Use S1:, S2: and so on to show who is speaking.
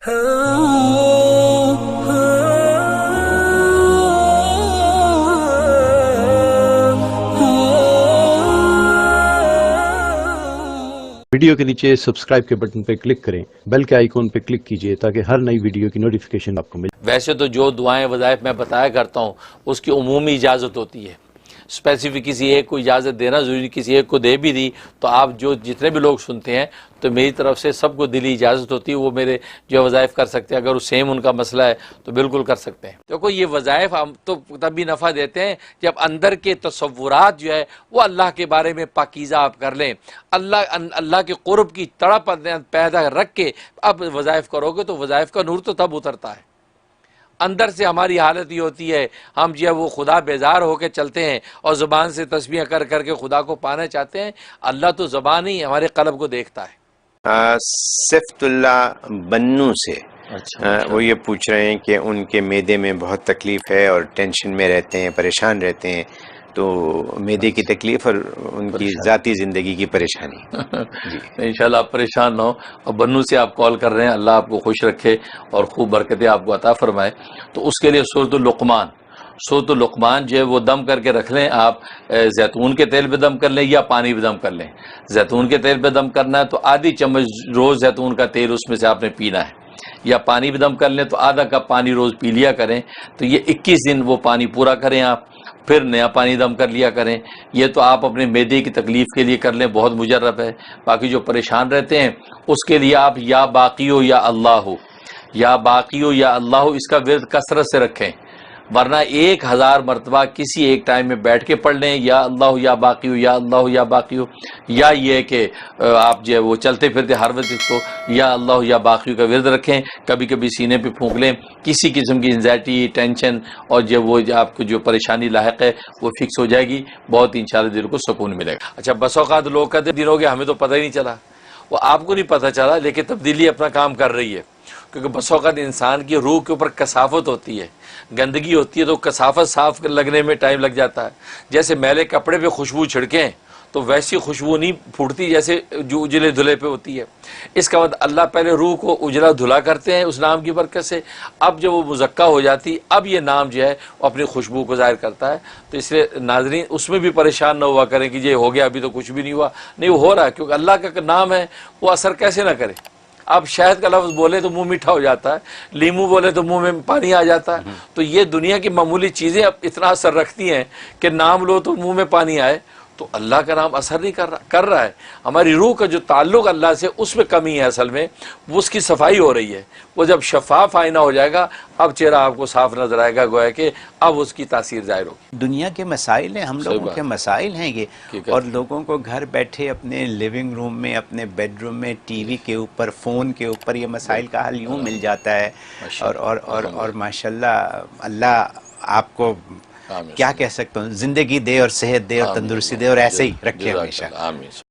S1: Video کے نیچے subscribe کے بٹن پہ کلک کریں، بیل کے آئیکن پہ کلک کیجئے تاکہ ہر نئی ویڈیو کی نوٹیفیکیشن آپ کو ملے۔
S2: ویسے تو جو دعائیں وظائف میں بتایا کرتا ہوں اس کی عمومی اجازت ہوتی ہے، اسپیسیفک کسی ایک کو اجازت دینا ضروری، کسی ایک کو دے بھی دی تو آپ جتنے بھی لوگ سنتے ہیں تو میری طرف سے سب کو دلی اجازت ہوتی ہے، وہ میرے جو وظائف کر سکتے ہیں، اگر وہ سیم ان کا مسئلہ ہے تو بالکل کر سکتے ہیں۔ دیکھو یہ وظائف ہم تو تبھی نفع دیتے ہیں جب اندر کے تصورات جو ہے وہ اللہ کے بارے میں پاکیزہ آپ کر لیں، اللہ کے قرب کی تڑپ پیدا رکھ کے اب وظائف کرو گے تو وظائف کا نور تو تب اترتا ہے۔ اندر سے ہماری حالت یہ ہوتی ہے، ہم جو ہے وہ خدا بیزار ہو کے چلتے ہیں اور زبان سے تسبیح کر کر کے خدا کو پانا چاہتے ہیں۔ اللہ تو زبان ہی ہمارے قلب کو دیکھتا ہے۔
S3: صفت اللہ بنو سے وہ یہ پوچھ رہے ہیں کہ ان کے معدے میں بہت تکلیف ہے اور ٹینشن میں رہتے ہیں، پریشان رہتے ہیں، تو معدے کی تکلیف اور ان کی ذاتی زندگی کی پریشانی۔
S2: انشاءاللہ آپ پریشان نہ ہو، اور بنو سے آپ کال کر رہے ہیں، اللہ آپ کو خوش رکھے اور خوب برکتیں آپ کو عطا فرمائے۔ تو اس کے لیے سورۃ اللقمان جو ہے وہ دم کر کے رکھ لیں آپ، زیتون کے تیل پہ دم کر لیں یا پانی پہ دم کر لیں۔ زیتون کے تیل پہ دم کرنا ہے تو آدھی چمچ روز زیتون کا تیل اس میں سے آپ نے پینا ہے، یا پانی پہ دم کر لیں تو آدھا کپ پانی روز پی لیا کریں۔ تو یہ 21 دن وہ پانی پورا کریں آپ، پھر نیا پانی دم کر لیا کریں۔ یہ تو آپ اپنے معدے کی تکلیف کے لیے کر لیں، بہت مجرب ہے۔ باقی جو پریشان رہتے ہیں اس کے لیے آپ یا باقی ہو یا اللہ ہو، یا باقی ہو یا اللہ ہو، اس کا ورد کثرت سے رکھیں، ورنہ 1000 مرتبہ کسی ایک ٹائم میں بیٹھ کے پڑھ لیں، یا اللہ ہو یا باقی ہو، یا اللہ ہو یا باقی ہو، یا یہ کہ آپ جو ہے وہ چلتے پھرتے ہر وقت اس کو یا اللہ ہو یا باقی ہو کا ورد رکھیں۔ کبھی کبھی سینے پہ پھونک لیں، کسی قسم کی انزائٹی، ٹینشن اور جو وہ آپ کو جو پریشانی لاحق ہے وہ فکس ہو جائے گی، بہت انشاءاللہ دل کو سکون ملے گا۔ اچھا، بس اوقات لوگ کہتے دن ہو گیا ہمیں تو پتہ ہی نہیں چلا، وہ آپ کو نہیں پتہ چلا لیکن تبدیلی اپنا کام کر رہی ہے، کیونکہ بس اوقات انسان کی روح کے اوپر کثافت ہوتی ہے، گندگی ہوتی ہے تو کثافت صاف لگنے میں ٹائم لگ جاتا ہے۔ جیسے میلے کپڑے پہ خوشبو چھڑکیں تو ویسی خوشبو نہیں پھوٹتی جیسے جو اجلے دھلے پہ ہوتی ہے۔ اس کا مطلب اللہ پہلے روح کو اجلا دھلا کرتے ہیں اس نام کی برکت سے، اب جب وہ مزکہ ہو جاتی اب یہ نام جو ہے وہ اپنی خوشبو کو ظاہر کرتا ہے۔ تو اس لیے ناظرین اس میں بھی پریشان نہ ہوا کریں کہ یہ ہو گیا ابھی تو کچھ بھی نہیں ہوا، نہیں وہ ہو رہا ہے، کیونکہ اللہ کا نام ہے وہ اثر کیسے نہ کرے۔ آپ شہد کا لفظ بولے تو منہ میٹھا ہو جاتا ہے، لیمو بولے تو منہ میں پانی آ جاتا ہے۔ تو یہ دنیا کی معمولی چیزیں اب اتنا اثر رکھتی ہیں کہ نام لو تو منہ میں پانی آئے، تو اللہ کا نام اثر نہیں کر رہا ہے۔ ہماری روح کا جو تعلق اللہ سے اس میں کمی ہے، اصل میں وہ اس کی صفائی ہو رہی ہے۔ وہ جب شفاف آئینہ ہو جائے گا اب چہرہ آپ کو صاف نظر آئے گا، گویا کہ اب اس کی تاثیر ظاہر ہوگی۔
S3: دنیا کے مسائل ہیں، ہم لوگوں کے مسائل ہیں یہ، اور لوگوں کو گھر بیٹھے اپنے لیونگ روم میں، اپنے بیڈ روم میں، ٹی وی کے اوپر، فون کے اوپر یہ مسائل کا حل یوں مل جاتا ہے۔ اور ماشاءاللہ اللہ آپ کو کیا کہہ سکتا ہوں، زندگی دے اور صحت دے اور تندرستی دے اور ایسے ہی رکھے ہمیشہ۔
S2: آمین۔